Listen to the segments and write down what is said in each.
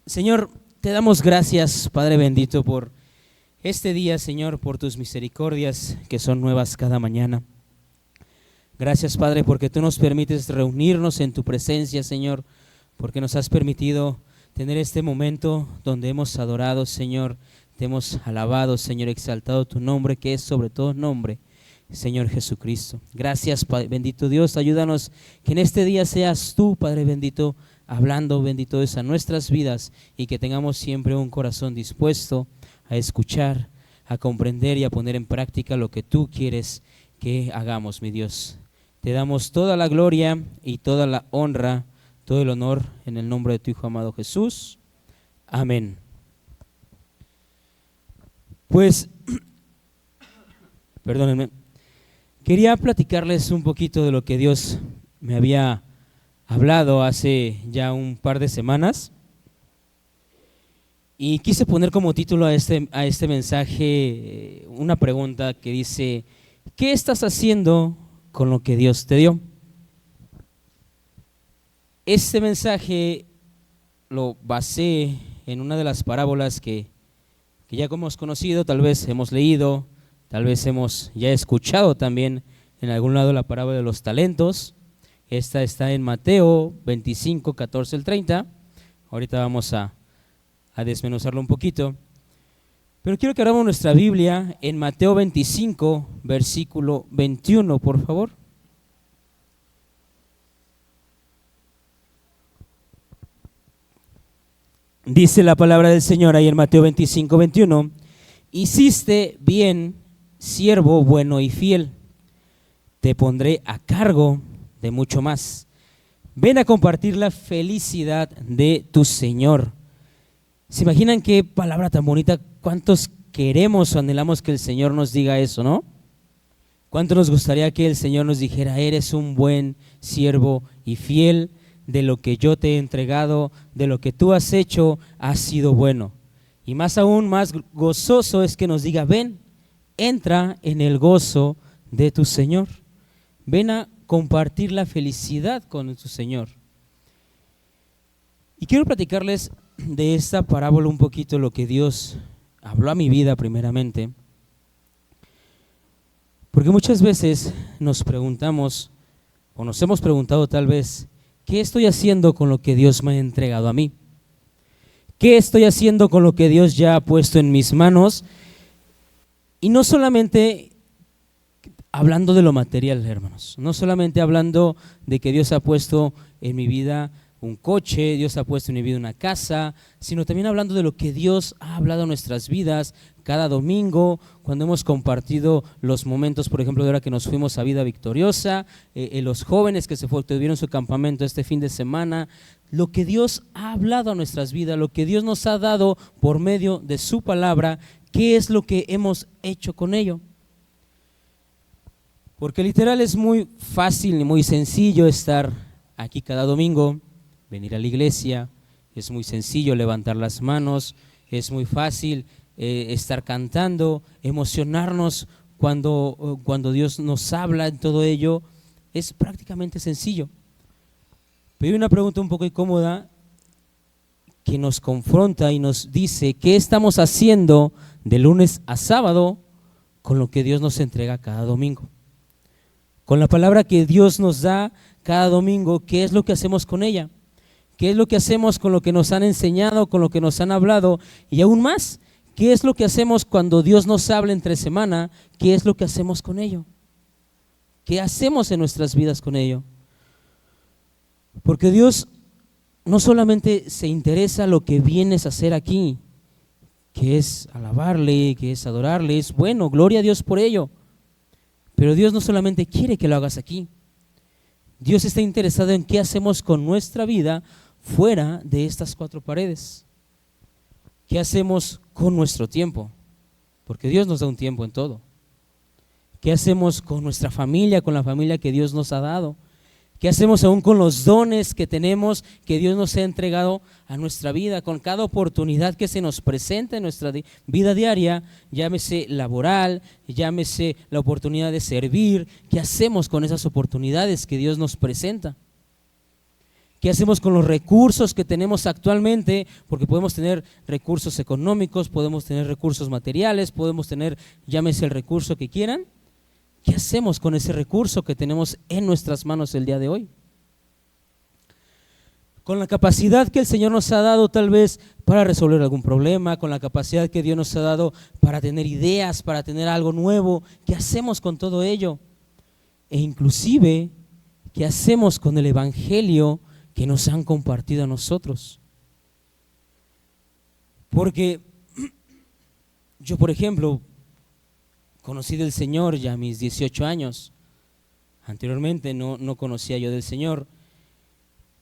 Señor, te damos gracias, Padre bendito, por este día, Señor, por tus misericordias que son nuevas cada mañana. Gracias, Padre, porque tú nos permites reunirnos en tu presencia, Señor, porque nos has permitido tener este momento donde hemos adorado, Señor, te hemos alabado, Señor, exaltado tu nombre, que es sobre todo nombre, Señor Jesucristo. Gracias, Padre bendito Dios, ayúdanos que en este día seas tú, Padre bendito, hablando, bendito Dios, a nuestras vidas, y que tengamos siempre un corazón dispuesto a escuchar, a comprender y a poner en práctica lo que tú quieres que hagamos, mi Dios. Te damos toda la gloria y toda la honra, todo el honor en el nombre de tu Hijo amado Jesús. Amén. Pues, perdónenme, quería platicarles un poquito de lo que Dios me había hablado hace ya un par de semanas, y quise poner como título a este mensaje una pregunta que dice: ¿qué estás haciendo con lo que Dios te dio? Este mensaje lo basé en una de las parábolas que ya hemos conocido, tal vez hemos leído, tal vez hemos ya escuchado también en algún lado, la parábola de los talentos. Esta está en Mateo 25, 14 al 30. Ahorita vamos a desmenuzarlo un poquito. Pero quiero que abramos nuestra Biblia en Mateo 25, versículo 21, por favor. Dice la palabra del Señor ahí en Mateo 25, 21. Hiciste bien, siervo bueno y fiel. Te pondré a cargo de mucho más. Ven a compartir la felicidad de tu Señor. ¿Se imaginan qué palabra tan bonita? ¿Cuántos queremos o anhelamos que el Señor nos diga eso, no? ¿Cuánto nos gustaría que el Señor nos dijera: eres un buen siervo y fiel, de lo que yo te he entregado, de lo que tú has hecho, has sido bueno? Y más aún, más gozoso es que nos diga: ven, entra en el gozo de tu Señor. Ven a compartir la felicidad con tu Señor. Y quiero platicarles de esta parábola un poquito, lo que Dios habló a mi vida primeramente, porque muchas veces nos preguntamos, o nos hemos preguntado tal vez: ¿qué estoy haciendo con lo que Dios me ha entregado a mí? ¿Qué estoy haciendo con lo que Dios ya ha puesto en mis manos? Y no solamente hablando de lo material, hermanos, no solamente hablando de que Dios ha puesto en mi vida un coche, Dios ha puesto en mi vida una casa, sino también hablando de lo que Dios ha hablado en nuestras vidas cada domingo, cuando hemos compartido los momentos, por ejemplo, de ahora que nos fuimos a Vida Victoriosa, los jóvenes que tuvieron su campamento este fin de semana, lo que Dios ha hablado a nuestras vidas, lo que Dios nos ha dado por medio de su palabra, ¿qué es lo que hemos hecho con ello? Porque literal es muy fácil y muy sencillo estar aquí cada domingo, venir a la iglesia, es muy sencillo levantar las manos, es muy fácil estar cantando, emocionarnos cuando Dios nos habla, en todo ello es prácticamente sencillo. Pero hay una pregunta un poco incómoda que nos confronta y nos dice: ¿qué estamos haciendo de lunes a sábado con lo que Dios nos entrega cada domingo? Con la palabra que Dios nos da cada domingo, ¿qué es lo que hacemos con ella? ¿Qué es lo que hacemos con lo que nos han enseñado, con lo que nos han hablado? Y aún más, ¿qué es lo que hacemos cuando Dios nos habla entre semana? ¿Qué es lo que hacemos con ello? ¿Qué hacemos en nuestras vidas con ello? Porque Dios no solamente se interesa lo que vienes a hacer aquí, que es alabarle, que es adorarle, es bueno, gloria a Dios por ello. Pero Dios no solamente quiere que lo hagas aquí. Dios está interesado en qué hacemos con nuestra vida fuera de estas cuatro paredes. ¿Qué hacemos con nuestro tiempo? Porque Dios nos da un tiempo en todo. ¿Qué hacemos con nuestra familia, con la familia que Dios nos ha dado? ¿Qué hacemos aún con los dones que tenemos, que Dios nos ha entregado a nuestra vida? Con cada oportunidad que se nos presenta en nuestra vida diaria, llámese laboral, llámese la oportunidad de servir, ¿qué hacemos con esas oportunidades que Dios nos presenta? ¿Qué hacemos con los recursos que tenemos actualmente? Porque podemos tener recursos económicos, podemos tener recursos materiales, podemos tener, llámese el recurso que quieran. ¿Qué hacemos con ese recurso que tenemos en nuestras manos el día de hoy? Con la capacidad que el Señor nos ha dado tal vez para resolver algún problema, con la capacidad que Dios nos ha dado para tener ideas, para tener algo nuevo, ¿qué hacemos con todo ello? E inclusive, ¿qué hacemos con el evangelio que nos han compartido a nosotros? Porque yo, por ejemplo, conocí del Señor ya a mis 18 años. Anteriormente no conocía yo del Señor.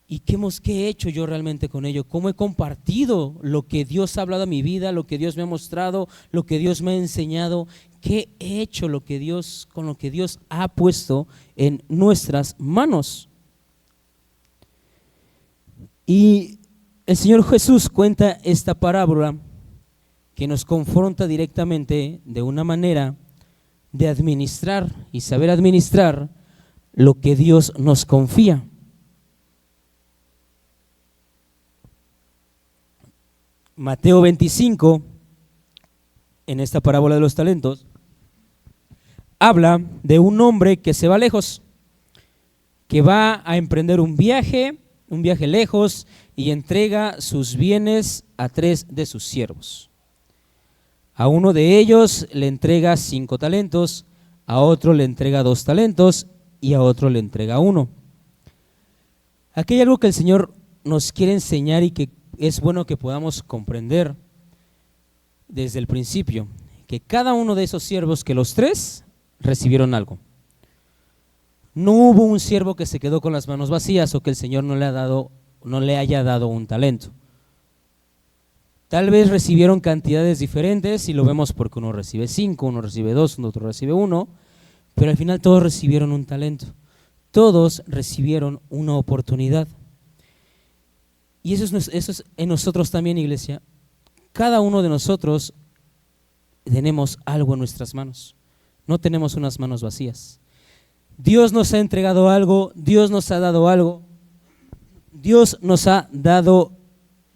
¿Y qué he hecho yo realmente con ello? ¿Cómo he compartido lo que Dios ha hablado a mi vida, lo que Dios me ha mostrado, lo que Dios me ha enseñado? ¿Qué he hecho con lo que Dios ha puesto en nuestras manos? Y el Señor Jesús cuenta esta parábola que nos confronta directamente de una manera de administrar y saber administrar lo que Dios nos confía. Mateo 25, en esta parábola de los talentos, habla de un hombre que se va lejos, que va a emprender un viaje lejos y entrega sus bienes a 3 de sus siervos. A uno de ellos le entrega 5 talentos, a otro le entrega 2 talentos y a otro le entrega 1. Aquí hay algo que el Señor nos quiere enseñar y que es bueno que podamos comprender desde el principio, que cada uno de esos siervos, que los 3 recibieron algo. No hubo un siervo que se quedó con las manos vacías o que el Señor no le haya dado un talento. Tal vez recibieron cantidades diferentes y lo vemos porque uno recibe 5, uno recibe 2, otro recibe 1, pero al final todos recibieron un talento. Todos recibieron una oportunidad. Y eso es en nosotros también, iglesia. Cada uno de nosotros tenemos algo en nuestras manos. No tenemos unas manos vacías. Dios nos ha entregado algo, Dios nos ha dado algo. Dios nos ha dado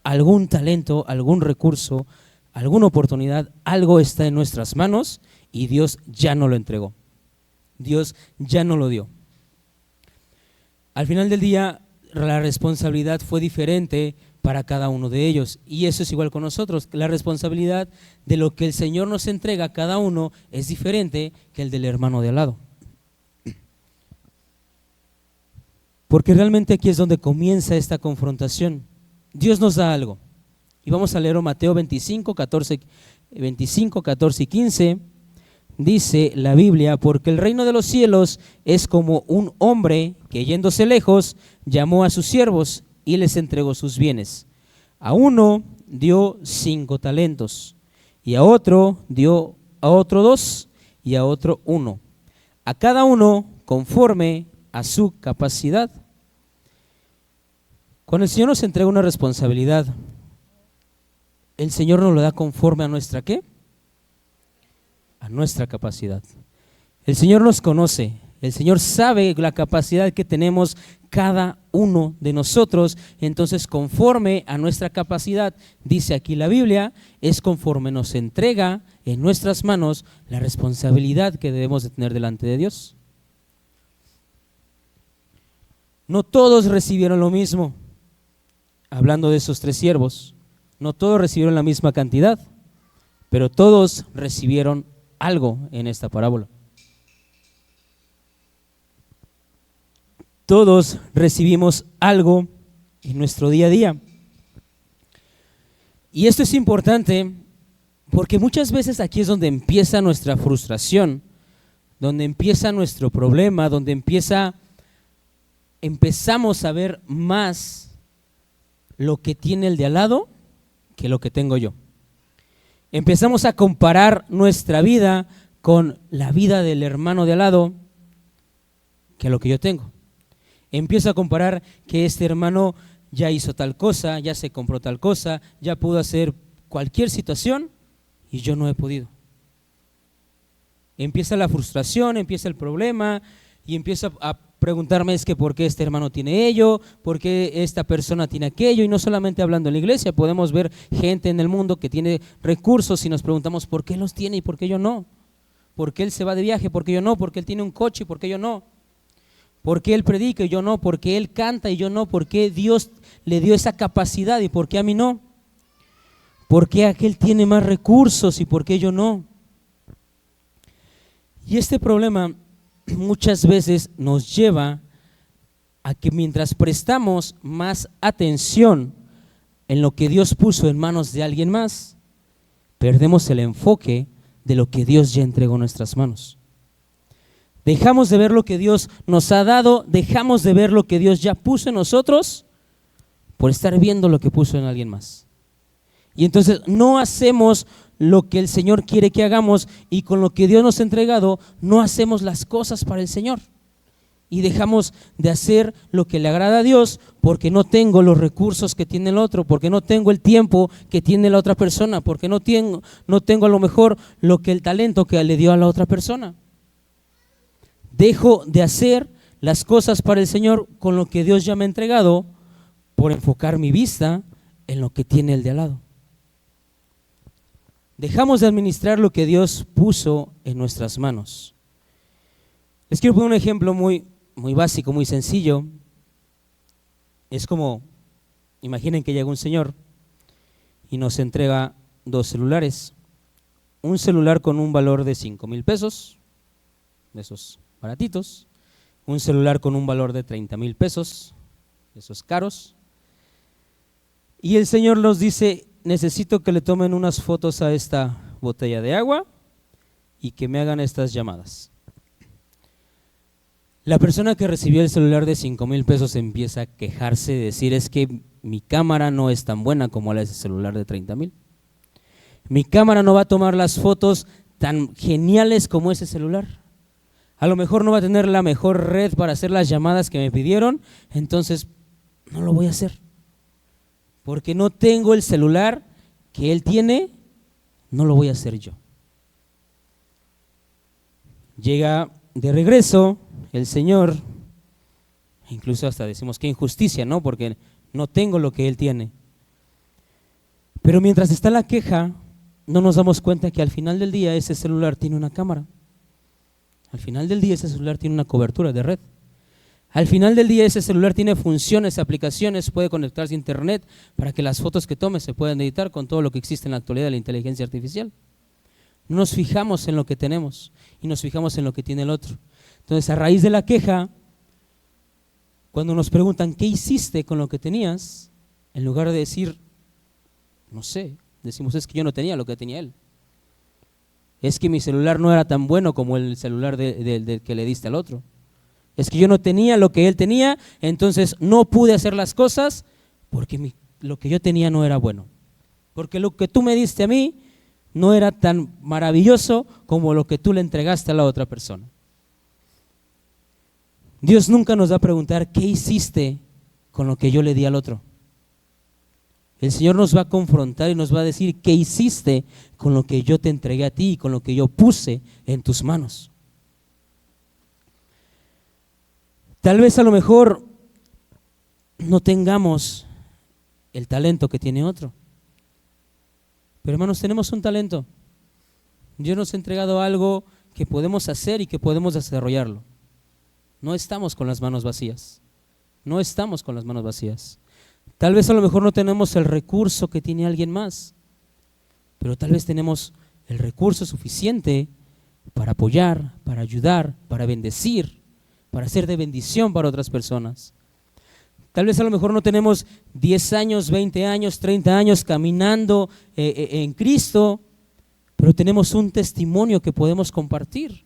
algún talento, algún recurso, alguna oportunidad. Algo está en nuestras manos y Dios ya no lo entregó. Dios ya no lo dio. Al final del día, la responsabilidad fue diferente para cada uno de ellos, y eso es igual con nosotros. La responsabilidad de lo que el Señor nos entrega a cada uno es diferente que el del hermano de al lado, porque realmente aquí es donde comienza esta confrontación. Dios nos da algo, y vamos a leer Mateo 25, 14 y 15. Dice la Biblia: porque el reino de los cielos es como un hombre que, yéndose lejos, llamó a sus siervos y les entregó sus bienes. A uno dio 5 talentos, y a otro dio 2, y a otro 1, a cada uno conforme a su capacidad. Cuando el Señor nos entrega una responsabilidad, el Señor nos lo da conforme a nuestra ¿qué? A nuestra capacidad. El Señor nos conoce, el Señor sabe la capacidad que tenemos cada uno de nosotros. Entonces, conforme a nuestra capacidad, dice aquí la Biblia, es conforme nos entrega en nuestras manos la responsabilidad que debemos de tener delante de Dios. No todos recibieron lo mismo. Hablando de esos 3 siervos, no todos recibieron la misma cantidad, pero todos recibieron algo en esta parábola. Todos recibimos algo en nuestro día a día. Y esto es importante porque muchas veces aquí es donde empieza nuestra frustración, donde empieza nuestro problema, donde empezamos a ver más lo que tiene el de al lado que lo que tengo yo. Empezamos a comparar nuestra vida con la vida del hermano de al lado que lo que yo tengo. Empiezo a comparar que este hermano ya hizo tal cosa, ya se compró tal cosa, ya pudo hacer cualquier situación y yo no he podido. Empieza la frustración, empieza el problema y empiezo a preguntarme es que por qué este hermano tiene ello, por qué esta persona tiene aquello, y no solamente hablando en la iglesia, podemos ver gente en el mundo que tiene recursos y nos preguntamos por qué los tiene y por qué yo no, por qué él se va de viaje, por qué yo no, por qué él tiene un coche y por qué yo no, por qué él predica y yo no, por qué él canta y yo no, por qué Dios le dio esa capacidad y por qué a mí no, por qué aquel tiene más recursos y por qué yo no. Y este problema muchas veces nos lleva a que mientras prestamos más atención en lo que Dios puso en manos de alguien más, perdemos el enfoque de lo que Dios ya entregó en nuestras manos. Dejamos de ver lo que Dios nos ha dado, dejamos de ver lo que Dios ya puso en nosotros por estar viendo lo que puso en alguien más. Y entonces no hacemos lo que el Señor quiere que hagamos, y con lo que Dios nos ha entregado no hacemos las cosas para el Señor, y dejamos de hacer lo que le agrada a Dios porque no tengo los recursos que tiene el otro, porque no tengo el tiempo que tiene la otra persona, porque no tengo a lo mejor el talento que le dio a la otra persona. Dejo de hacer las cosas para el Señor con lo que Dios ya me ha entregado por enfocar mi vista en lo que tiene el de al lado. Dejamos de administrar lo que Dios puso en nuestras manos. Les quiero poner un ejemplo muy básico, muy sencillo. Es como, imaginen que llega un señor y nos entrega 2 celulares. Un celular con un valor de 5,000 pesos, de esos baratitos. Un celular con un valor de 30,000 pesos, de esos caros. Y el Señor nos dice: necesito que le tomen unas fotos a esta botella de agua y que me hagan estas llamadas. La persona que recibió el celular de 5,000 pesos empieza a quejarse, decir: es que mi cámara no es tan buena como la de ese celular de 30,000. Mi cámara no va a tomar las fotos tan geniales como ese celular. A lo mejor no va a tener la mejor red para hacer las llamadas que me pidieron, entonces no lo voy a hacer. Porque no tengo el celular que él tiene, no lo voy a hacer yo. Llega de regreso el Señor, incluso hasta decimos qué injusticia, ¿no? Porque no tengo lo que él tiene. Pero mientras está la queja, no nos damos cuenta que al final del día ese celular tiene una cámara. Al final del día ese celular tiene una cobertura de red. Al final del día ese celular tiene funciones, aplicaciones, puede conectarse a internet para que las fotos que tome se puedan editar con todo lo que existe en la actualidad de la inteligencia artificial. No nos fijamos en lo que tenemos y nos fijamos en lo que tiene el otro. Entonces, a raíz de la queja, cuando nos preguntan ¿qué hiciste con lo que tenías?, en lugar de decir no sé, decimos: es que yo no tenía lo que tenía él. Es que mi celular no era tan bueno como el celular del que le diste al otro. Es que yo no tenía lo que él tenía, entonces no pude hacer las cosas porque lo que yo tenía no era bueno. Porque lo que tú me diste a mí no era tan maravilloso como lo que tú le entregaste a la otra persona. Dios nunca nos va a preguntar ¿qué hiciste con lo que yo le di al otro? El Señor nos va a confrontar y nos va a decir ¿qué hiciste con lo que yo te entregué a ti y con lo que yo puse en tus manos? Tal vez a lo mejor no tengamos el talento que tiene otro, pero hermanos, tenemos un talento. Dios nos ha entregado algo que podemos hacer y que podemos desarrollarlo. No estamos con las manos vacías, no estamos con las manos vacías. Tal vez a lo mejor no tenemos el recurso que tiene alguien más, pero tal vez tenemos el recurso suficiente para apoyar, para ayudar, para bendecir, para ser de bendición para otras personas. Tal vez a lo mejor no tenemos 10 años, 20 años, 30 años caminando en Cristo, pero tenemos un testimonio que podemos compartir.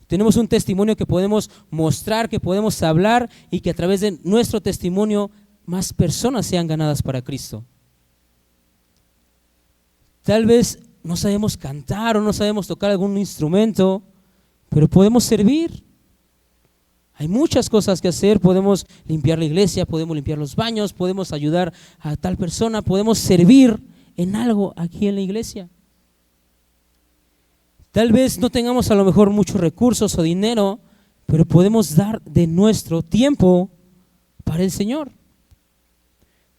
Tenemos un testimonio que podemos mostrar, que podemos hablar, y que a través de nuestro testimonio más personas sean ganadas para Cristo. Tal vez no sabemos cantar o no sabemos tocar algún instrumento, pero podemos servir. Hay muchas cosas que hacer. Podemos limpiar la iglesia, podemos limpiar los baños, podemos ayudar a tal persona, podemos servir en algo aquí en la iglesia. Tal vez no tengamos a lo mejor muchos recursos o dinero, pero podemos dar de nuestro tiempo para el Señor.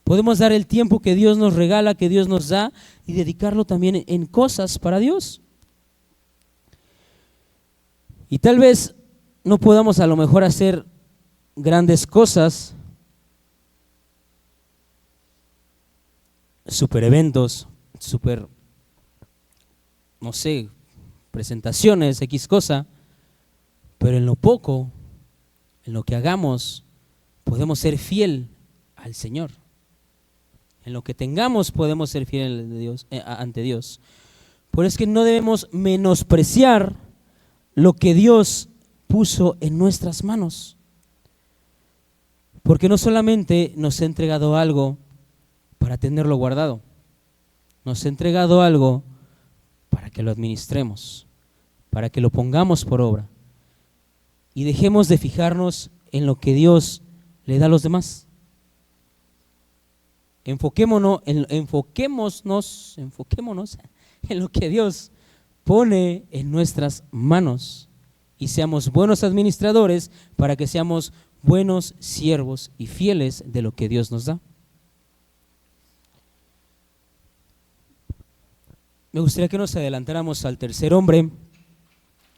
Podemos dar el tiempo que Dios nos regala, que Dios nos da, y dedicarlo también en cosas para Dios. Y tal vez no podamos a lo mejor hacer grandes cosas, super eventos, super, no sé, presentaciones, X cosa, pero en lo poco, en lo que hagamos, podemos ser fiel al Señor. En lo que tengamos podemos ser fieles de Dios, ante Dios. Por eso es que no debemos menospreciar lo que Dios puso en nuestras manos. Porque no solamente nos ha entregado algo para tenerlo guardado, nos ha entregado algo para que lo administremos, para que lo pongamos por obra. Y dejemos de fijarnos en lo que Dios le da a los demás. Enfoquémonos en lo que Dios pone en nuestras manos y seamos buenos administradores para que seamos buenos siervos y fieles de lo que Dios nos da. Me gustaría que nos adelantáramos al tercer hombre,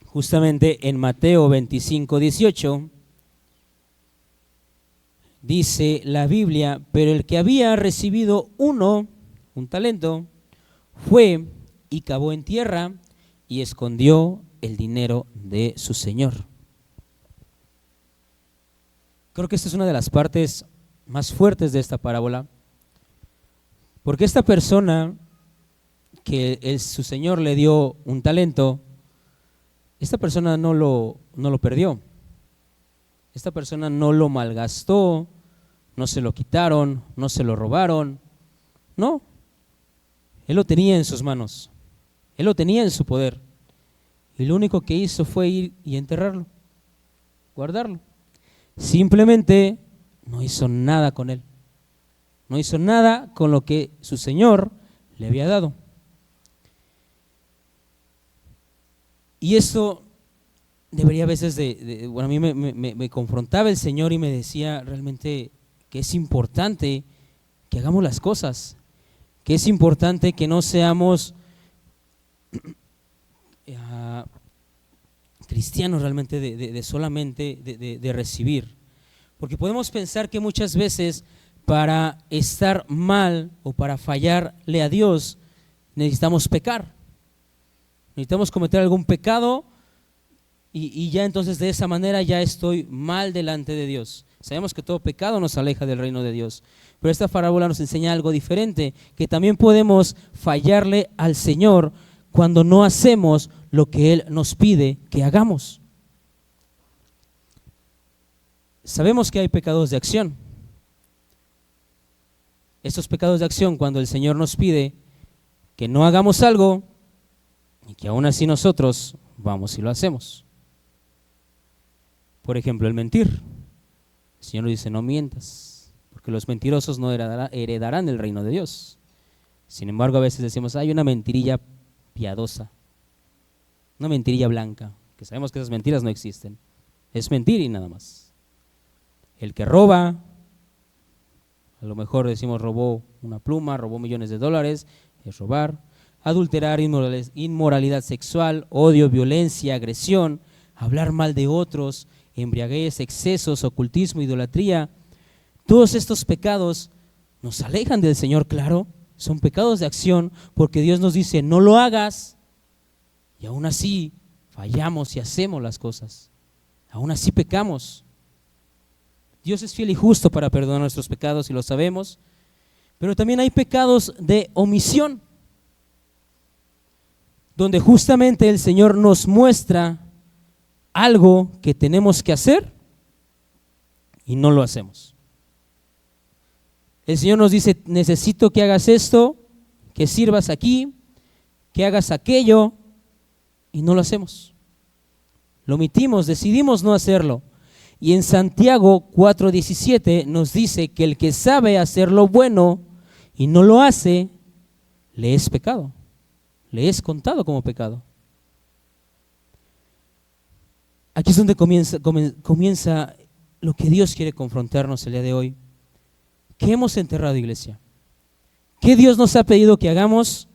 justamente en Mateo 25:18. Dice la Biblia: pero el que había recibido un talento, fue y cavó en tierra y escondió el dinero de su señor. Creo que esta es una de las partes más fuertes de esta parábola, porque esta persona que su señor le dio un talento, esta persona no lo perdió. Esta persona no lo malgastó, no se lo quitaron, no se lo robaron. No, él lo tenía en sus manos, él lo tenía en su poder. Y lo único que hizo fue ir y enterrarlo, guardarlo. Simplemente no hizo nada con él. No hizo nada con lo que su Señor le había dado. Y esto debería a veces bueno, a mí me confrontaba el Señor y me decía realmente que es importante que hagamos las cosas, que es importante que no seamos cristianos realmente de solamente de recibir, porque podemos pensar que muchas veces para estar mal o para fallarle a Dios necesitamos pecar, necesitamos cometer algún pecado y ya entonces de esa manera ya estoy mal delante de Dios. Sabemos que todo pecado nos aleja del reino de Dios, pero esta parábola nos enseña algo diferente, que también podemos fallarle al Señor cuando no hacemos lo que Él nos pide que hagamos. Sabemos que hay pecados de acción. Estos pecados de acción, cuando el Señor nos pide que no hagamos algo y que aún así nosotros vamos y lo hacemos. Por ejemplo, el mentir. El Señor nos dice: no mientas, porque los mentirosos no heredarán el reino de Dios. Sin embargo, a veces decimos: hay una mentirilla piadosa, una mentirilla blanca, que sabemos que esas mentiras no existen. Es mentir y nada más. El que roba, a lo mejor decimos robó una pluma, robó millones de dólares, es robar. Adulterar, inmoralidad sexual, odio, violencia, agresión, hablar mal de otros, embriaguez, excesos, ocultismo, idolatría. Todos estos pecados nos alejan del Señor, claro, son pecados de acción, porque Dios nos dice: no lo hagas, y aún así fallamos y hacemos las cosas, aún así pecamos. Dios es fiel y justo para perdonar nuestros pecados y lo sabemos, pero también hay pecados de omisión, donde justamente el Señor nos muestra algo que tenemos que hacer y no lo hacemos. El Señor nos dice: necesito que hagas esto, que sirvas aquí, que hagas aquello, y no lo hacemos. Lo omitimos, decidimos no hacerlo. Y en Santiago 4:17 nos dice que el que sabe hacer lo bueno y no lo hace, le es pecado, le es contado como pecado. aquí es donde comienza lo que Dios quiere confrontarnos el día de hoy. ¿Qué hemos enterrado, iglesia? ¿Qué Dios nos ha pedido que hagamos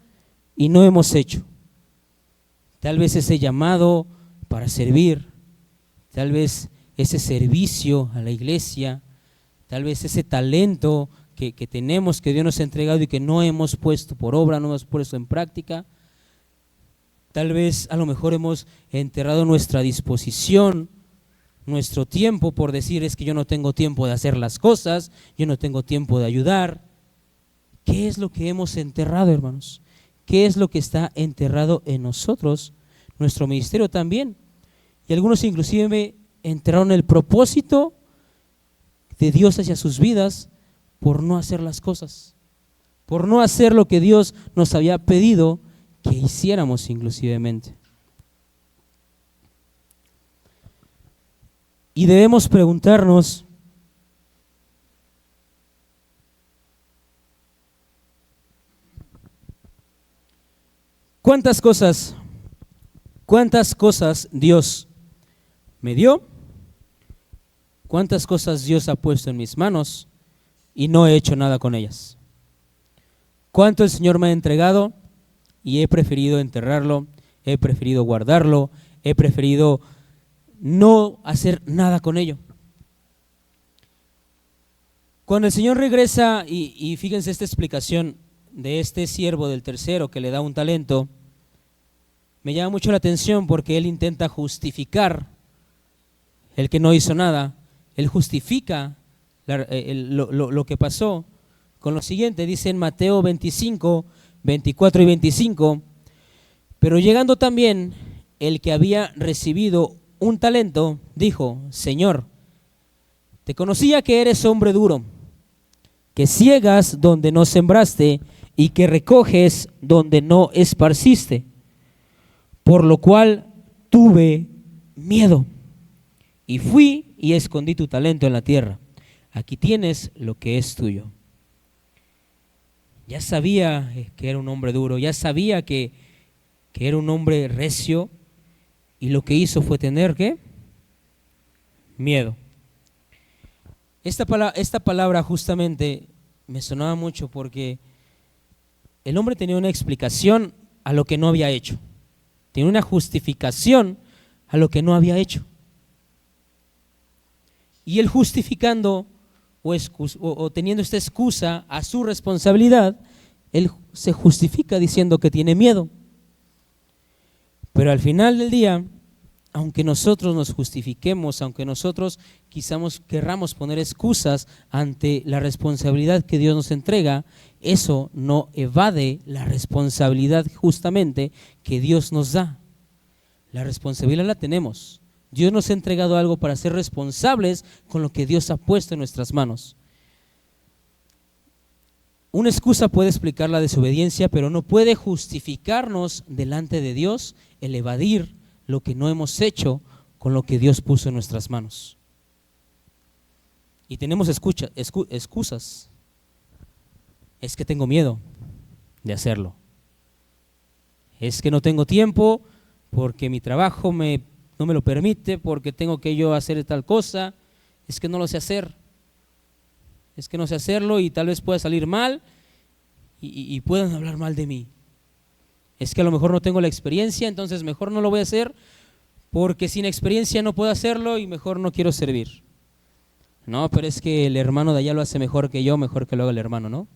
y no hemos hecho? Tal vez ese llamado para servir, tal vez ese servicio a la iglesia, tal vez ese talento que tenemos, que Dios nos ha entregado y que no hemos puesto por obra, no hemos puesto en práctica. Tal vez a lo mejor hemos enterrado nuestra disposición, nuestro tiempo por decir es que yo no tengo tiempo de hacer las cosas, yo no tengo tiempo de ayudar. ¿Qué es lo que hemos enterrado, hermanos? ¿Qué es lo que está enterrado en nosotros? Nuestro ministerio también. Y algunos inclusive enterraron el propósito de Dios hacia sus vidas por no hacer las cosas, por no hacer lo que Dios nos había pedido que hiciéramos inclusivemente. Y debemos preguntarnos, ¿cuántas cosas Dios me dio? ¿Cuántas cosas Dios ha puesto en mis manos y no he hecho nada con ellas? ¿Cuánto el Señor me ha entregado y he preferido enterrarlo, he preferido guardarlo, he preferido no hacer nada con ello? Cuando el Señor regresa, y fíjense esta explicación de este siervo del tercero que le da un talento, me llama mucho la atención porque él intenta justificar el que no hizo nada. Él justifica lo que pasó con lo siguiente, dice en Mateo 25, 24 y 25, pero llegando también el que había recibido un talento, dijo, Señor, te conocía que eres hombre duro, que ciegas donde no sembraste y que recoges donde no esparciste, por lo cual tuve miedo y fui y escondí tu talento en la tierra. Aquí tienes lo que es tuyo. Ya sabía que era un hombre duro, ya sabía que era un hombre recio, y lo que hizo fue tener, ¿qué? Miedo. Esta palabra justamente me sonaba mucho porque el hombre tenía una explicación a lo que no había hecho, tenía una justificación a lo que no había hecho. Y él justificando o teniendo esta excusa a su responsabilidad, él se justifica diciendo que tiene miedo. Pero al final del día, aunque nosotros nos justifiquemos, aunque nosotros quizás querramos poner excusas ante la responsabilidad que Dios nos entrega, eso no evade la responsabilidad justamente que Dios nos da. La responsabilidad la tenemos. Dios nos ha entregado algo para ser responsables con lo que Dios ha puesto en nuestras manos. Una excusa puede explicar la desobediencia, pero no puede justificarnos delante de Dios el evadir lo que no hemos hecho con lo que Dios puso en nuestras manos. Y tenemos excusas. Es que tengo miedo de hacerlo. Es que no tengo tiempo porque mi trabajo no me lo permite, porque tengo que yo hacer tal cosa. Es que no lo sé hacer. Es que no sé hacerlo y tal vez pueda salir mal y puedan hablar mal de mí. Es que a lo mejor no tengo la experiencia, entonces mejor no lo voy a hacer porque sin experiencia no puedo hacerlo y mejor no quiero servir. No, pero es que el hermano de allá lo hace mejor que yo, mejor que lo haga el hermano, ¿no?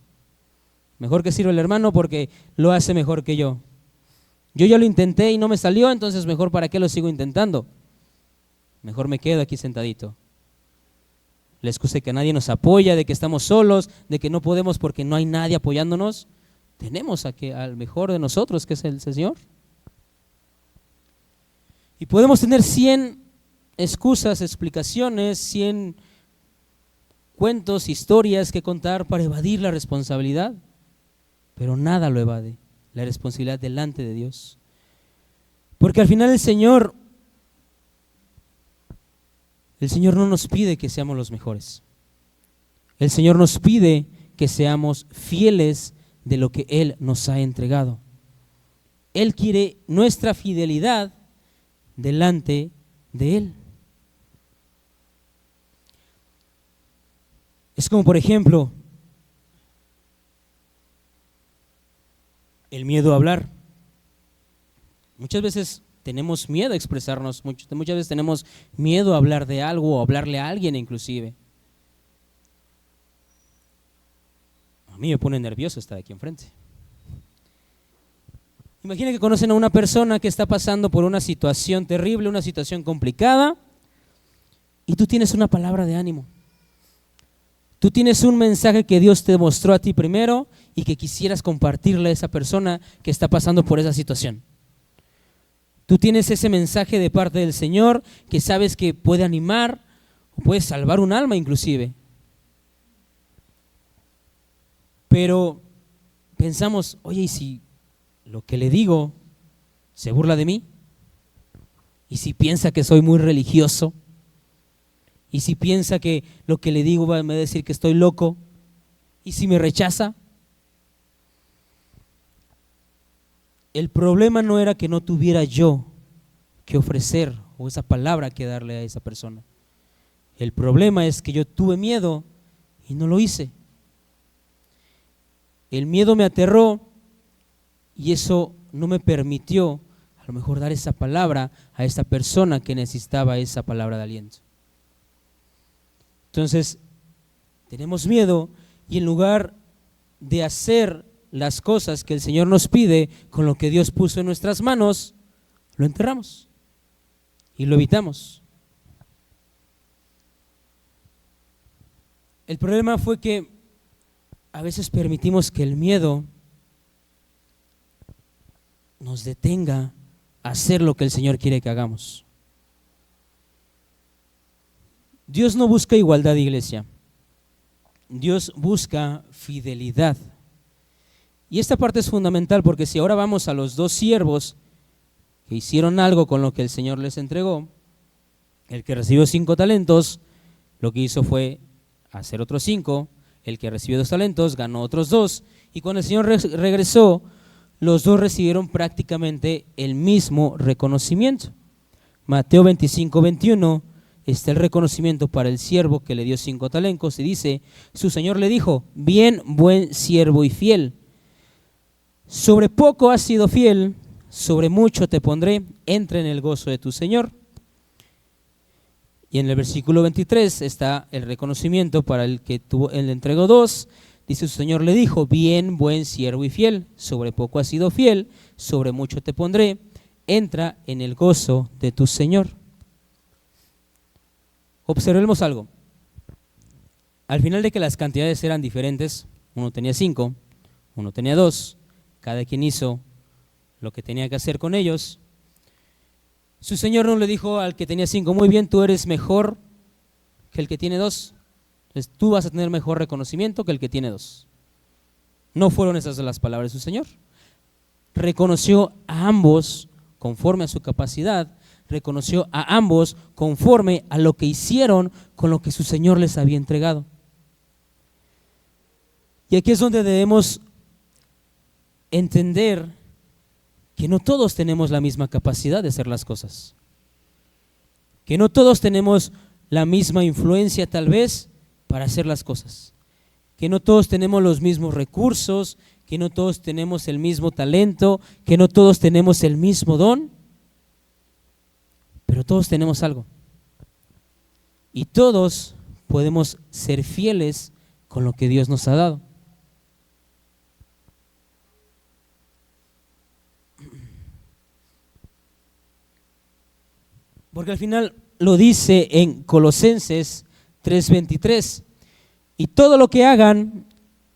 Mejor que sirva el hermano porque lo hace mejor que yo. Yo ya lo intenté y no me salió, entonces mejor para qué lo sigo intentando. Mejor me quedo aquí sentadito. La excusa de que nadie nos apoya, de que estamos solos, de que no podemos porque no hay nadie apoyándonos. Tenemos al mejor de nosotros, que es el Señor. Y podemos tener 100 excusas, explicaciones, 100 cuentos, historias que contar para evadir la responsabilidad, pero nada lo evade la responsabilidad delante de Dios. Porque al final el Señor no nos pide que seamos los mejores. El Señor nos pide que seamos fieles de lo que Él nos ha entregado. Él quiere nuestra fidelidad delante de Él. Es como, por ejemplo, el miedo a hablar. Muchas veces tenemos miedo a expresarnos, muchas veces tenemos miedo a hablar de algo o hablarle a alguien inclusive. A mí me pone nervioso estar aquí enfrente. Imagina que conocen a una persona que está pasando por una situación terrible, una situación complicada, y tú tienes una palabra de ánimo. Tú tienes un mensaje que Dios te mostró a ti primero y que quisieras compartirle a esa persona que está pasando por esa situación. Tú tienes ese mensaje de parte del Señor que sabes que puede animar o puede salvar un alma inclusive. Pero pensamos, oye, ¿y si lo que le digo se burla de mí? ¿Y si piensa que soy muy religioso? ¿Y si piensa que lo que le digo me va a decir que estoy loco? ¿Y si me rechaza? El problema no era que no tuviera yo que ofrecer o esa palabra que darle a esa persona. El problema es que yo tuve miedo y no lo hice. El miedo me aterró y eso no me permitió a lo mejor dar esa palabra a esa persona que necesitaba esa palabra de aliento. Entonces, tenemos miedo y en lugar de hacer las cosas que el Señor nos pide con lo que Dios puso en nuestras manos, lo enterramos y lo evitamos. El problema fue que a veces permitimos que el miedo nos detenga a hacer lo que el Señor quiere que hagamos. Dios no busca igualdad, iglesia. Dios busca fidelidad. Y esta parte es fundamental porque si ahora vamos a los dos siervos que hicieron algo con lo que el Señor les entregó, el que recibió 5 talentos, lo que hizo fue hacer otros 5, el que recibió 2 talentos ganó otros 2, y cuando el Señor regresó, los dos recibieron prácticamente el mismo reconocimiento. Mateo 25:21 está el reconocimiento para el siervo que le dio 5 talentos y dice, su Señor le dijo, bien, buen siervo y fiel, sobre poco has sido fiel, sobre mucho te pondré, entra en el gozo de tu Señor. Y en el versículo 23 está el reconocimiento para el que él entregó 2. Dice su Señor le dijo, bien, buen siervo y fiel, sobre poco has sido fiel, sobre mucho te pondré, entra en el gozo de tu Señor. Observemos algo. Al final de que las cantidades eran diferentes, uno tenía 5, uno tenía 2, cada quien hizo lo que tenía que hacer con ellos. Su Señor no le dijo al que tenía 5, muy bien, tú eres mejor que el que tiene 2. Entonces tú vas a tener mejor reconocimiento que el que tiene 2. No fueron esas las palabras de su Señor. Reconoció a ambos conforme a su capacidad, reconoció a ambos conforme a lo que hicieron con lo que su Señor les había entregado. Y aquí es donde debemos entender que no todos tenemos la misma capacidad de hacer las cosas, que no todos tenemos la misma influencia tal vez para hacer las cosas, que no todos tenemos los mismos recursos, que no todos tenemos el mismo talento, que no todos tenemos el mismo don, pero todos tenemos algo y todos podemos ser fieles con lo que Dios nos ha dado. Porque al final lo dice en Colosenses 3:23, y todo lo que hagan,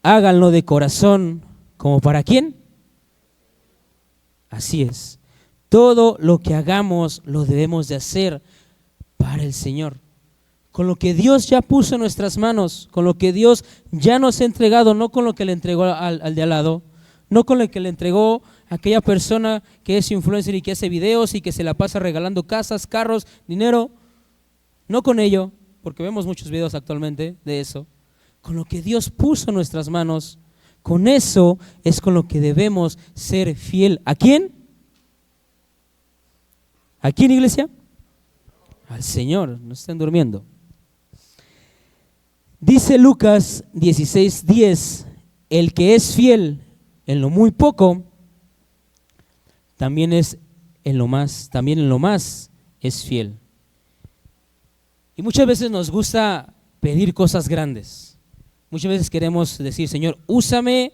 háganlo de corazón, ¿como para quién? Así es, todo lo que hagamos lo debemos de hacer para el Señor, con lo que Dios ya puso en nuestras manos, con lo que Dios ya nos ha entregado, no con lo que le entregó al de al lado, no con lo que le entregó a aquella persona que es influencer y que hace videos y que se la pasa regalando casas, carros, dinero, no con ello, porque vemos muchos videos actualmente de eso, con lo que Dios puso en nuestras manos, con eso es con lo que debemos ser fiel. ¿A quién? ¿A quién, iglesia? al Señor, no estén durmiendo. Dice Lucas 16:10, el que es fiel en lo muy poco, también en lo más es fiel. Y muchas veces nos gusta pedir cosas grandes. Muchas veces queremos decir, Señor, úsame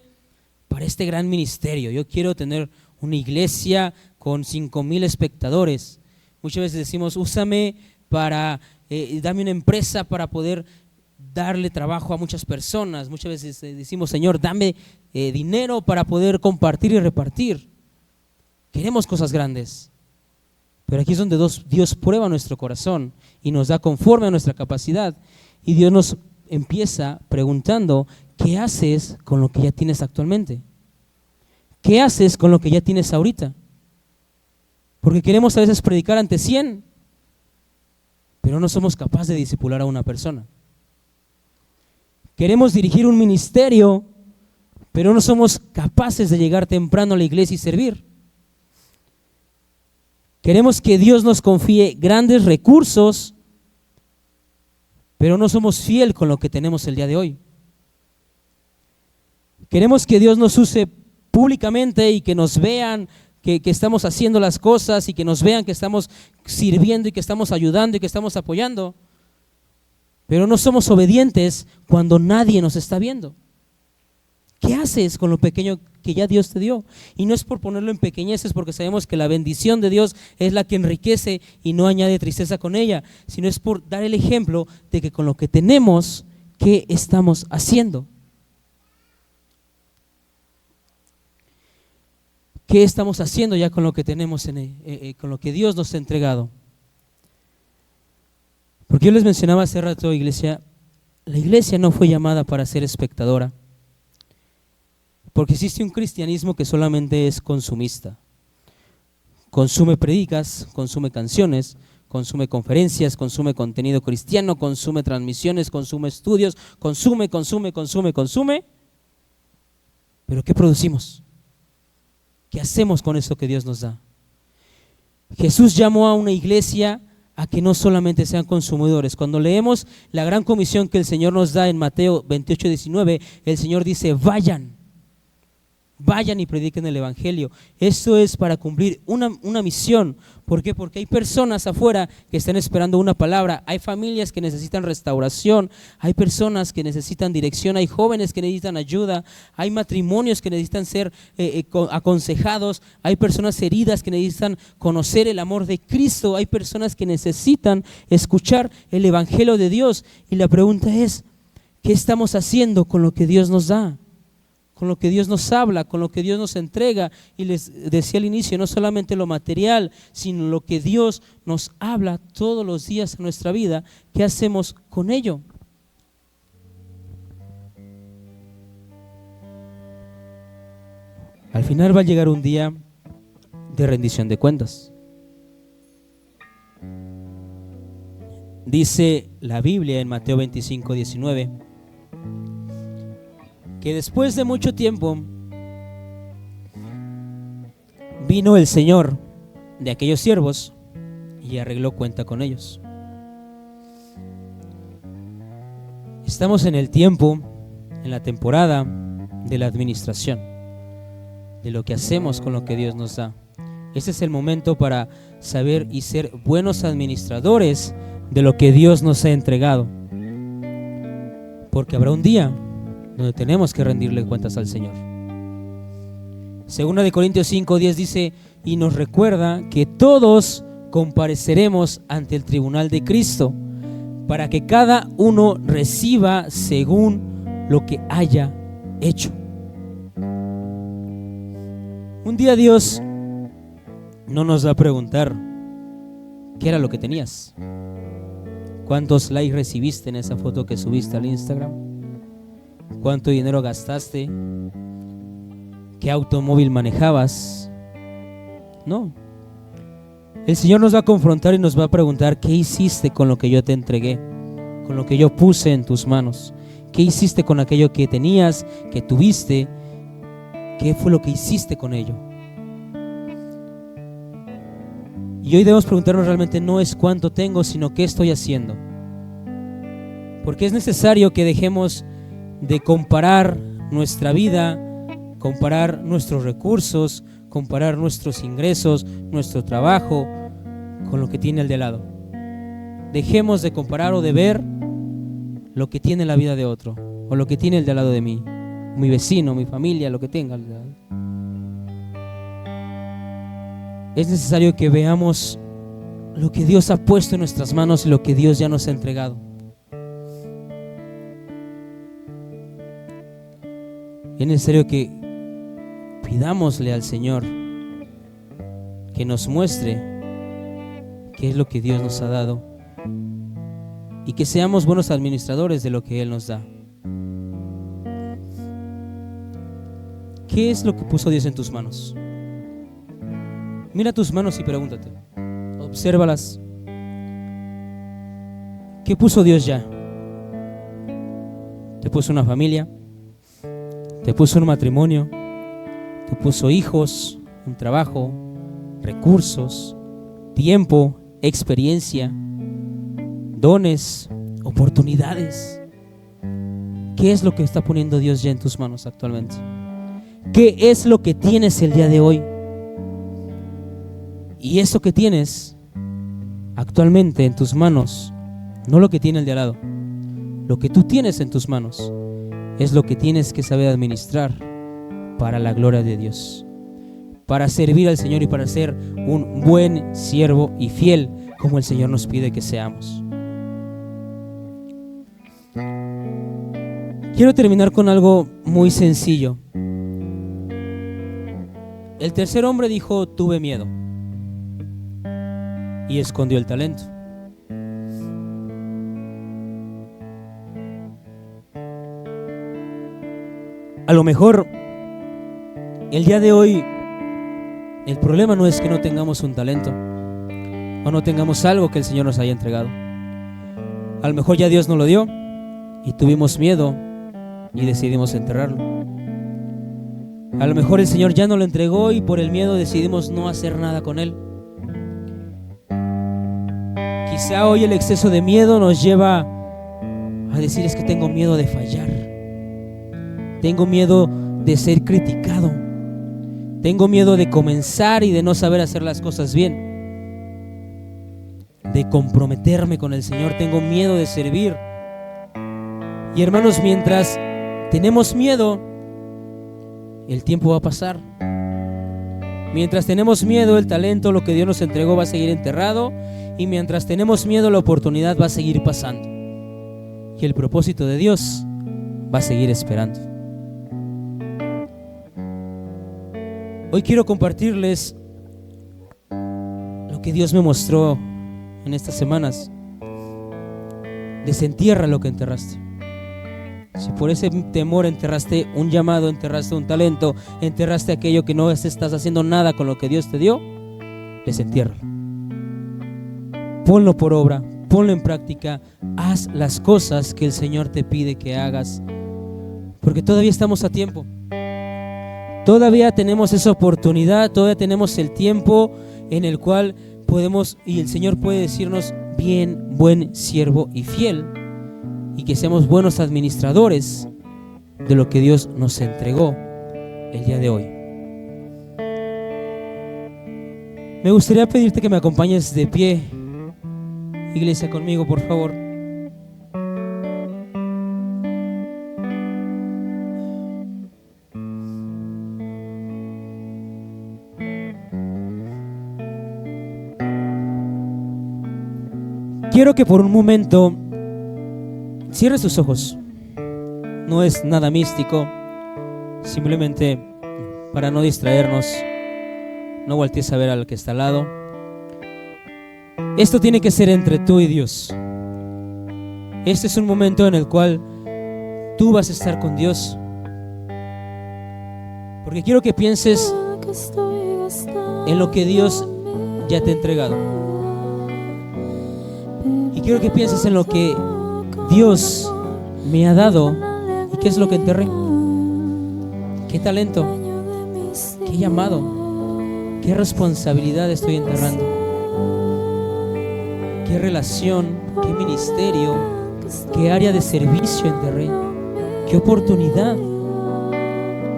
para este gran ministerio. Yo quiero tener una iglesia con 5,000 espectadores. Muchas veces decimos, úsame para, dame una empresa para poder darle trabajo a muchas personas. Muchas veces decimos, Señor, dame dinero para poder compartir y repartir. Queremos cosas grandes. Pero aquí es donde Dios prueba nuestro corazón y nos da conforme a nuestra capacidad. Y Dios nos empieza preguntando, ¿qué haces con lo que ya tienes actualmente? ¿Qué haces con lo que ya tienes ahorita? Porque queremos a veces predicar ante 100, pero no somos capaces de discipular a una persona. Queremos dirigir un ministerio, pero no somos capaces de llegar temprano a la iglesia y servir. Queremos que Dios nos confíe grandes recursos, pero no somos fiel con lo que tenemos el día de hoy. Queremos que Dios nos use públicamente y que nos vean que estamos haciendo las cosas y que nos vean que estamos sirviendo y que estamos ayudando y que estamos apoyando, pero no somos obedientes cuando nadie nos está viendo. ¿Qué haces con lo pequeño que ya Dios te dio? Y no es por ponerlo en pequeñeces, porque sabemos que la bendición de Dios es la que enriquece y no añade tristeza con ella, sino es por dar el ejemplo de que con lo que tenemos, ¿qué estamos haciendo? ¿Qué estamos haciendo ya con lo que tenemos, con lo que Dios nos ha entregado? Porque yo les mencionaba hace rato, iglesia, la iglesia no fue llamada para ser espectadora. Porque existe un cristianismo que solamente es consumista. Consume predicas, consume canciones, consume conferencias, consume contenido cristiano, consume transmisiones, consume estudios, consume. Pero ¿qué producimos? ¿Qué hacemos con eso que Dios nos da? Jesús llamó a una iglesia a que no solamente sean consumidores. Cuando leemos la gran comisión que el Señor nos da en Mateo 28:19, el Señor dice, vayan y prediquen el evangelio. Esto es para cumplir una misión. ¿Por qué? Porque hay personas afuera que están esperando una palabra, hay familias que necesitan restauración, hay personas que necesitan dirección, hay jóvenes que necesitan ayuda, hay matrimonios que necesitan ser aconsejados, hay personas heridas que necesitan conocer el amor de Cristo, hay personas que necesitan escuchar el evangelio de Dios. Y la pregunta es, ¿qué estamos haciendo con lo que Dios nos da? Con lo que Dios nos habla, con lo que Dios nos entrega. Y les decía al inicio, no solamente lo material, sino lo que Dios nos habla todos los días en nuestra vida. ¿Qué hacemos con ello? Al final va a llegar un día de rendición de cuentas. Dice la Biblia en Mateo 25:19, que después de mucho tiempo vino el Señor de aquellos siervos y arregló cuenta con ellos. Estamos en el tiempo, en la temporada de la administración, de lo que hacemos con lo que Dios nos da. Este es el momento para saber y ser buenos administradores de lo que Dios nos ha entregado, porque habrá un día donde tenemos que rendirle cuentas al Señor. Segunda de Corintios 5:10 dice, y nos recuerda que todos compareceremos ante el tribunal de Cristo, para que cada uno reciba según lo que haya hecho. Un día Dios no nos va a preguntar qué era lo que tenías, cuántos likes recibiste en esa foto que subiste al Instagram, cuánto dinero gastaste, qué automóvil manejabas. No. El Señor nos va a confrontar y nos va a preguntar, ¿qué hiciste con lo que yo te entregué? Con lo que yo puse en tus manos. ¿Qué hiciste con aquello que tenías, que tuviste? ¿Qué fue lo que hiciste con ello? Y hoy debemos preguntarnos realmente no es cuánto tengo, sino qué estoy haciendo. Porque es necesario que dejemos de comparar nuestra vida, comparar nuestros recursos, comparar nuestros ingresos, nuestro trabajo con lo que tiene el de lado. Dejemos de comparar o de ver lo que tiene la vida de otro o lo que tiene el de al lado de mí, mi vecino, mi familia, lo que tenga. Es necesario que veamos lo que Dios ha puesto en nuestras manos y lo que Dios ya nos ha entregado. Es necesario que pidámosle al Señor que nos muestre qué es lo que Dios nos ha dado y que seamos buenos administradores de lo que Él nos da. ¿Qué es lo que puso Dios en tus manos? Mira tus manos y pregúntate, obsérvalas. ¿Qué puso Dios ya? ¿Te puso una familia? ¿Te puso un matrimonio? ¿Te puso hijos, un trabajo, recursos, tiempo, experiencia, dones, oportunidades? ¿Qué es lo que está poniendo Dios ya en tus manos actualmente? ¿Qué es lo que tienes el día de hoy? Y eso que tienes actualmente en tus manos, no lo que tiene el de al lado, lo que tú tienes en tus manos es lo que tienes que saber administrar para la gloria de Dios, para servir al Señor y para ser un buen siervo y fiel como el Señor nos pide que seamos. Quiero terminar con algo muy sencillo. El tercer hombre dijo: tuve miedo, y escondió el talento. A lo mejor el día de hoy el problema no es que no tengamos un talento o no tengamos algo que el Señor nos haya entregado. A lo mejor ya Dios nos lo dio y tuvimos miedo y decidimos enterrarlo. A lo mejor el Señor ya nos lo entregó y por el miedo decidimos no hacer nada con él. Quizá hoy el exceso de miedo nos lleva a decir: es que tengo miedo de fallar, tengo miedo de ser criticado, tengo miedo de comenzar y de no saber hacer las cosas bien, de comprometerme con el Señor, tengo miedo de servir. Y hermanos, mientras tenemos miedo, el tiempo va a pasar. Mientras tenemos miedo, el talento, lo que Dios nos entregó, va a seguir enterrado. Y mientras tenemos miedo, la oportunidad va a seguir pasando. Y el propósito de Dios va a seguir esperando. Hoy quiero compartirles lo que Dios me mostró en estas semanas. Desentierra lo que enterraste. Si por ese temor enterraste un llamado, enterraste un talento, enterraste aquello que no estás haciendo nada con lo que Dios te dio, desentiérralo. Ponlo por obra, ponlo en práctica, haz las cosas que el Señor te pide que hagas, porque todavía estamos a tiempo. Todavía tenemos esa oportunidad, todavía tenemos el tiempo en el cual podemos, y el Señor puede decirnos: bien, buen siervo y fiel, y que seamos buenos administradores de lo que Dios nos entregó el día de hoy. Me gustaría pedirte que me acompañes de pie, iglesia, conmigo, por favor. Quiero que por un momento cierre sus ojos. No es nada místico, simplemente para no distraernos. No voltees a ver al que está al lado. Esto tiene que ser entre tú y Dios. Este es un momento en el cual tú vas a estar con Dios, porque quiero que pienses en lo que Dios ya te ha entregado, y quiero que pienses en lo que Dios me ha dado. ¿Y qué es lo que enterré? ¿Qué talento? ¿Qué llamado? ¿Qué responsabilidad estoy enterrando? qué relación, qué ministerio, qué área de servicio enterré, qué oportunidad,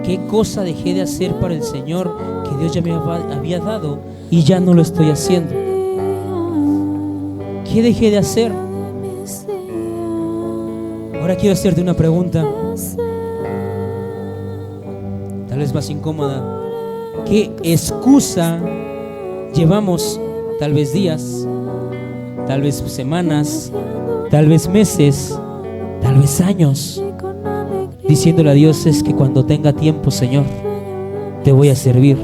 qué cosa dejé de hacer para el Señor que Dios ya me había dado y ya no lo estoy haciendo. ¿Qué dejé de hacer? Ahora quiero hacerte una pregunta, tal vez más incómoda. ¿Qué excusa llevamos, tal vez días, tal vez semanas, tal vez meses, tal vez años, diciéndole a Dios: es que cuando tenga tiempo, Señor, te voy a servir?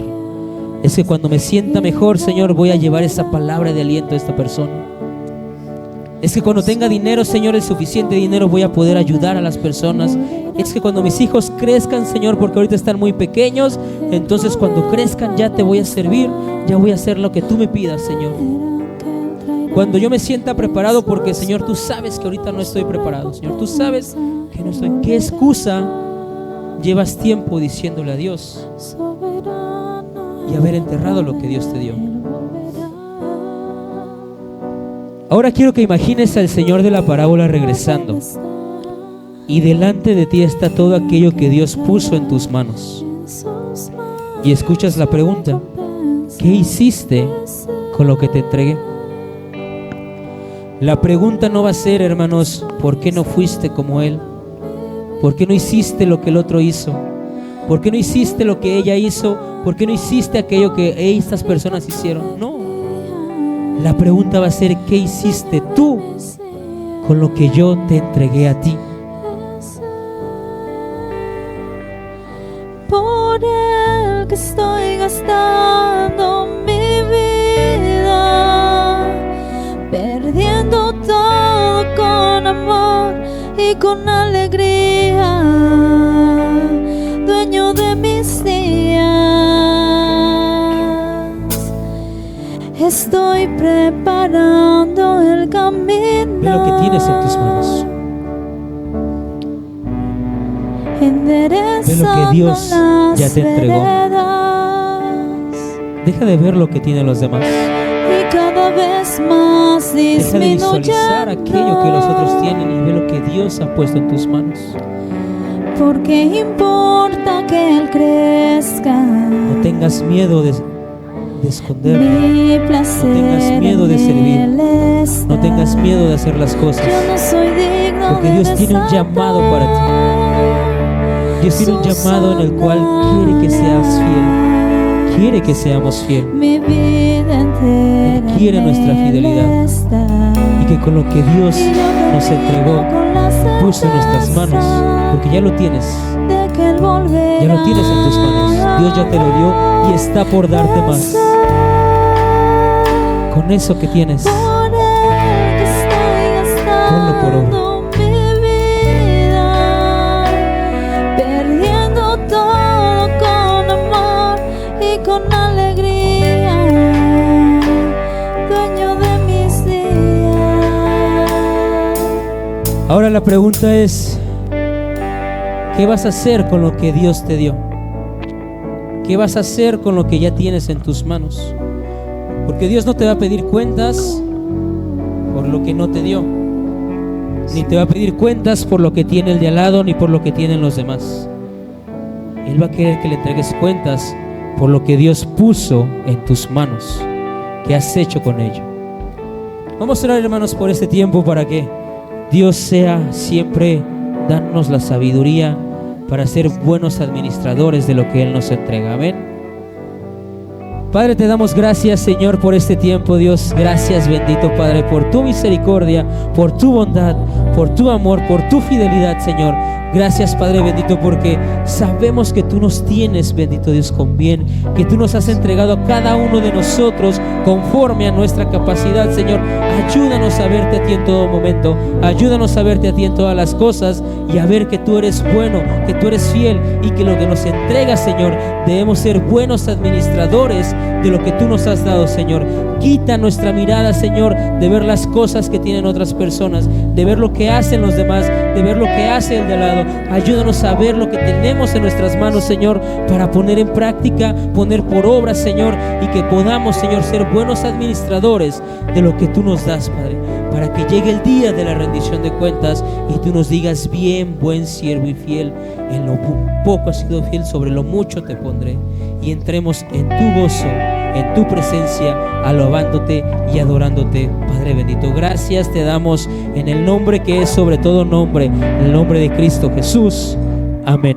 Es que cuando me sienta mejor, Señor, voy a llevar esa palabra de aliento a esta persona. Es que cuando tenga dinero, Señor, el suficiente dinero, voy a poder ayudar a las personas. Es que cuando mis hijos crezcan, Señor, porque ahorita están muy pequeños, entonces cuando crezcan ya te voy a servir, ya voy a hacer lo que tú me pidas, Señor. Cuando yo me sienta preparado, porque, Señor, tú sabes que ahorita no estoy preparado, Señor, tú sabes que no estoy. ¿Qué excusa llevas tiempo diciéndole a Dios y haber enterrado lo que Dios te dio? Ahora quiero que imagines al Señor de la parábola regresando, y delante de ti está todo aquello que Dios puso en tus manos, y escuchas la pregunta: ¿qué hiciste con lo que te entregué? La pregunta no va a ser, hermanos, ¿por qué no fuiste como Él? ¿Por qué no hiciste lo que el otro hizo? ¿Por qué no hiciste lo que ella hizo? ¿Por qué no hiciste aquello que estas personas hicieron? No. La pregunta va a ser: ¿qué hiciste tú con lo que yo te entregué a ti? Por Él que estoy gastando mi vida, perdiendo todo con amor y con alegría, dueño de mis días. Estoy preparando el camino. Ve lo que tienes en tus manos. Ve lo que Dios ya te entregó. Deja de ver lo que tienen los demás. Y cada vez más deja de visualizar aquello que los otros tienen y ve lo que Dios ha puesto en tus manos. Porque importa que Él crezca. No tengas miedo de esconder. No tengas miedo de servir. No tengas miedo de hacer las cosas. Porque Dios tiene un llamado para ti. Dios tiene un llamado en el cual quiere que seas fiel. Quiere que seamos fieles. Él quiere nuestra fidelidad. Y que con lo que Dios nos entregó, puso en nuestras manos, porque ya lo tienes. Ya lo tienes en tus manos. Dios ya te lo dio y está por darte más. Con eso que tienes, ponlo por obra. Perdiendo todo con amor y con alegría, dueño de mis días. Ahora la pregunta es: ¿qué vas a hacer con lo que Dios te dio? ¿Qué vas a hacer con lo que ya tienes en tus manos? Porque Dios no te va a pedir cuentas por lo que no te dio, ni te va a pedir cuentas por lo que tiene el de al lado, ni por lo que tienen los demás. Él va a querer que le entregues cuentas por lo que Dios puso en tus manos. ¿Qué has hecho con ello? Vamos a orar, hermanos, por este tiempo, para que Dios sea siempre dándonos la sabiduría para ser buenos administradores de lo que Él nos entrega. Amén. Padre, te damos gracias, Señor, por este tiempo, Dios. Gracias, bendito Padre, por tu misericordia, por tu bondad, por tu amor, por tu fidelidad, Señor. Gracias, Padre bendito, porque sabemos que tú nos tienes, bendito Dios, con bien, que tú nos has entregado a cada uno de nosotros conforme a nuestra capacidad, Señor. Ayúdanos a verte a ti en todo momento, ayúdanos a verte a ti en todas las cosas y a ver que tú eres bueno, que tú eres fiel y que lo que nos entregas, Señor, debemos ser buenos administradores de lo que tú nos has dado, Señor. Quita nuestra mirada, Señor, de ver las cosas que tienen otras personas. de ver lo que hacen los demás, de ver lo que hace el de al lado. Ayúdanos a ver lo que tenemos en nuestras manos, Señor, para poner en práctica, poner por obra, Señor, y que podamos, Señor, ser buenos administradores de lo que tú nos das, Padre, para que llegue el día de la rendición de cuentas y tú nos digas: bien, buen siervo y fiel, en lo poco has sido fiel, sobre lo mucho te pondré. Y entremos en tu gozo, en tu presencia, alabándote y adorándote, Padre bendito. Gracias te damos en el nombre que es sobre todo nombre, en el nombre de Cristo Jesús. Amén.